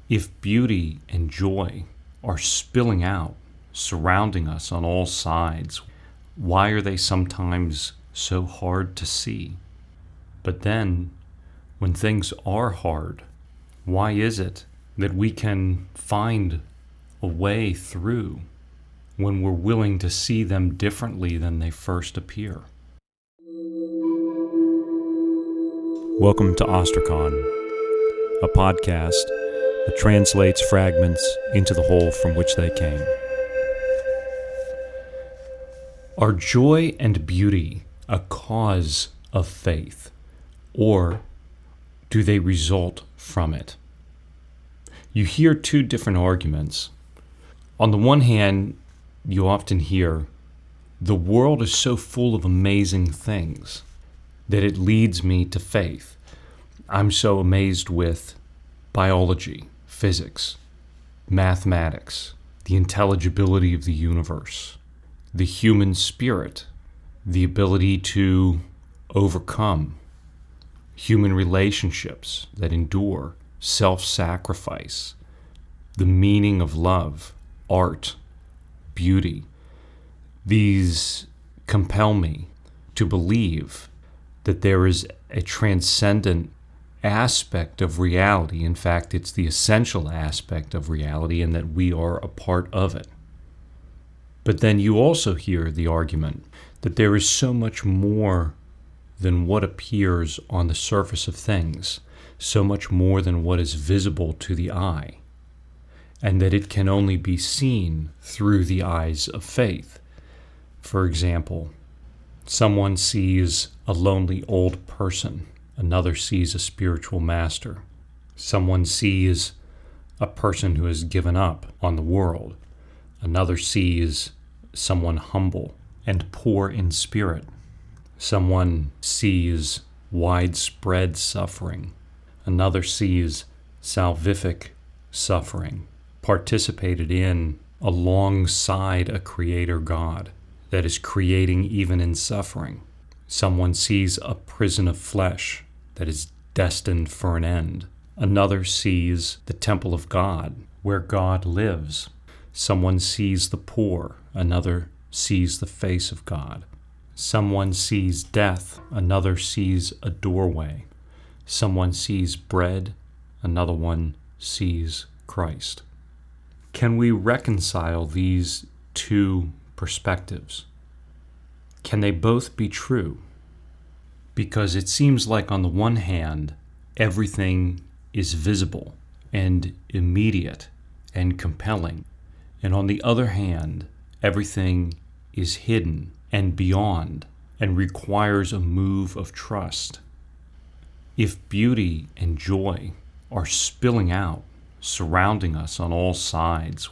If beauty and joy are spilling out, surrounding us on all sides, why are they sometimes so hard to see? But then, when things are hard, why is it that we can find a way through when we're willing to see them differently than they first appear? Welcome to Ostracon, a podcast that translates fragments into the whole from which they came. Are joy and beauty a cause of faith, or do they result from it? You hear two different arguments. On the one hand, you often hear, the world is so full of amazing things that it leads me to faith. I'm so amazed with biology, physics, mathematics, the intelligibility of the universe, the human spirit, the ability to overcome, human relationships that endure, self-sacrifice, the meaning of love, art, beauty. These compel me to believe that there is a transcendent aspect of reality. In fact, it's the essential aspect of reality, and that we are a part of it. But then you also hear the argument that there is so much more than what appears on the surface of things, so much more than what is visible to the eye, and that it can only be seen through the eyes of faith. For example, someone sees a lonely old person, another sees a spiritual master. Someone sees a person who has given up on the world. Another sees someone humble and poor in spirit. Someone sees widespread suffering. Another sees salvific suffering, participated in alongside a creator God that is creating even in suffering. Someone sees a prison of flesh that is destined for an end. Another sees the temple of God, where God lives. Someone sees the poor. Another sees the face of God. Someone sees death. Another sees a doorway. Someone sees bread. Another one sees Christ. Can we reconcile these two perspectives? Can they both be true? Because it seems like on the one hand, everything is visible and immediate and compelling. And on the other hand, everything is hidden and beyond and requires a move of trust. If beauty and joy are spilling out, surrounding us on all sides,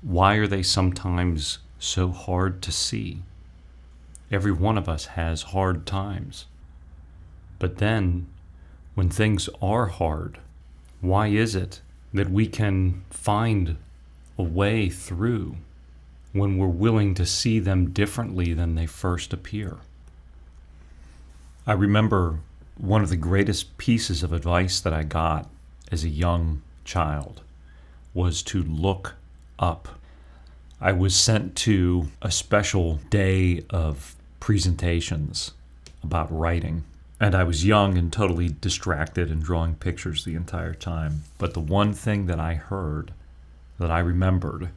why are they sometimes so hard to see? Every one of us has hard times. But then, when things are hard, why is it that we can find a way through when we're willing to see them differently than they first appear? I remember one of the greatest pieces of advice that I got as a young child was to look up. I was sent to a special day of presentations about writing. And I was young and totally distracted and drawing pictures the entire time. But the one thing that I heard, that I remembered,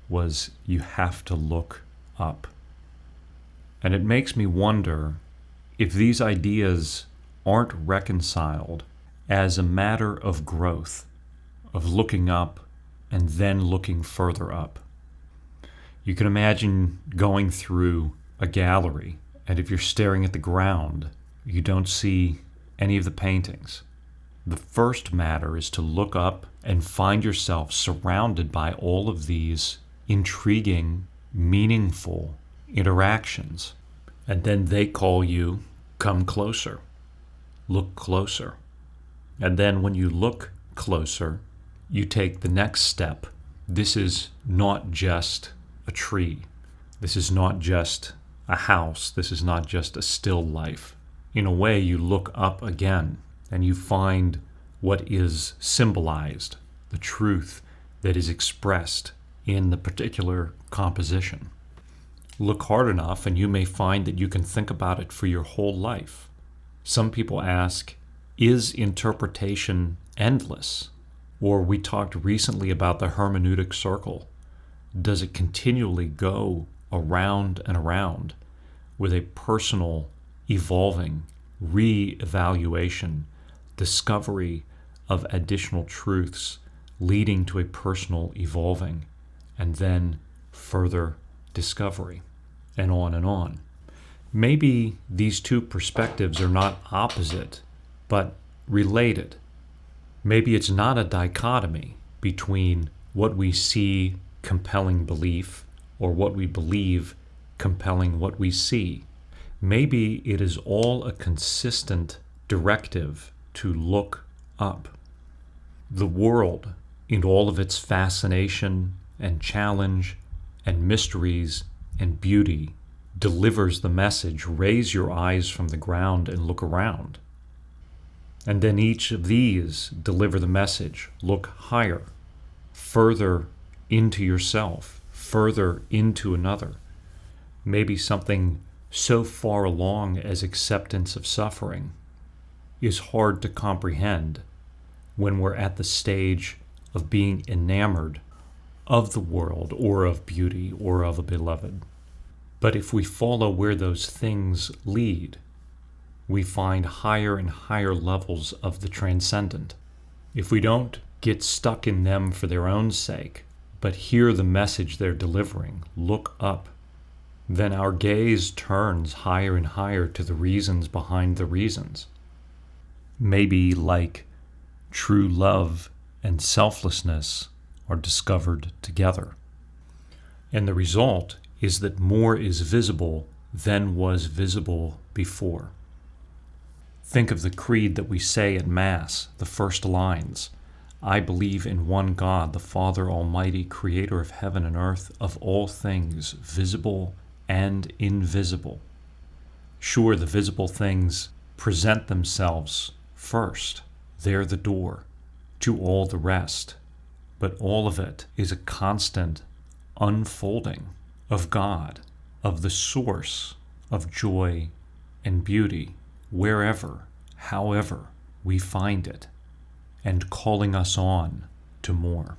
was you have to look up. And it makes me wonder if these ideas aren't reconciled as a matter of growth, of looking up and then looking further up. You can imagine going through a gallery, and if you're staring at the ground, you don't see any of the paintings. The first matter is to look up and find yourself surrounded by all of these intriguing, meaningful interactions. And then they call you, come closer, look closer. And then when you look closer, you take the next step. This is not just a tree. This is not just a house. This is not just a still life. In a way, you look up again and you find what is symbolized, the truth that is expressed in the particular composition. Look hard enough and you may find that you can think about it for your whole life. Some people ask, is interpretation endless? Or we talked recently about the hermeneutic circle. Does it continually go around and around with a personal, evolving, re-evaluation, discovery of additional truths leading to a personal evolving, and then further discovery, and on and on. Maybe these two perspectives are not opposite, but related. Maybe it's not a dichotomy between what we see compelling belief or what we believe compelling what we see. Maybe it is all a consistent directive to look up. The world, in all of its fascination and challenge and mysteries and beauty, delivers the message, raise your eyes from the ground and look around. And then each of these deliver the message, look higher, further into yourself, further into another. Maybe something so far along as acceptance of suffering is hard to comprehend when we're at the stage of being enamored of the world or of beauty or of a beloved. But if we follow where those things lead, we find higher and higher levels of the transcendent. If we don't get stuck in them for their own sake, but hear the message they're delivering, look up, then our gaze turns higher and higher to the reasons behind the reasons. Maybe like true love and selflessness are discovered together. And the result is that more is visible than was visible before. Think of the creed that we say at Mass, the first lines. I believe in one God, the Father Almighty, creator of heaven and earth, of all things, visible and invisible. Sure, the visible things present themselves first. They're the door to all the rest. But all of it is a constant unfolding of God, of the source of joy and beauty, wherever, however we find it, and calling us on to more.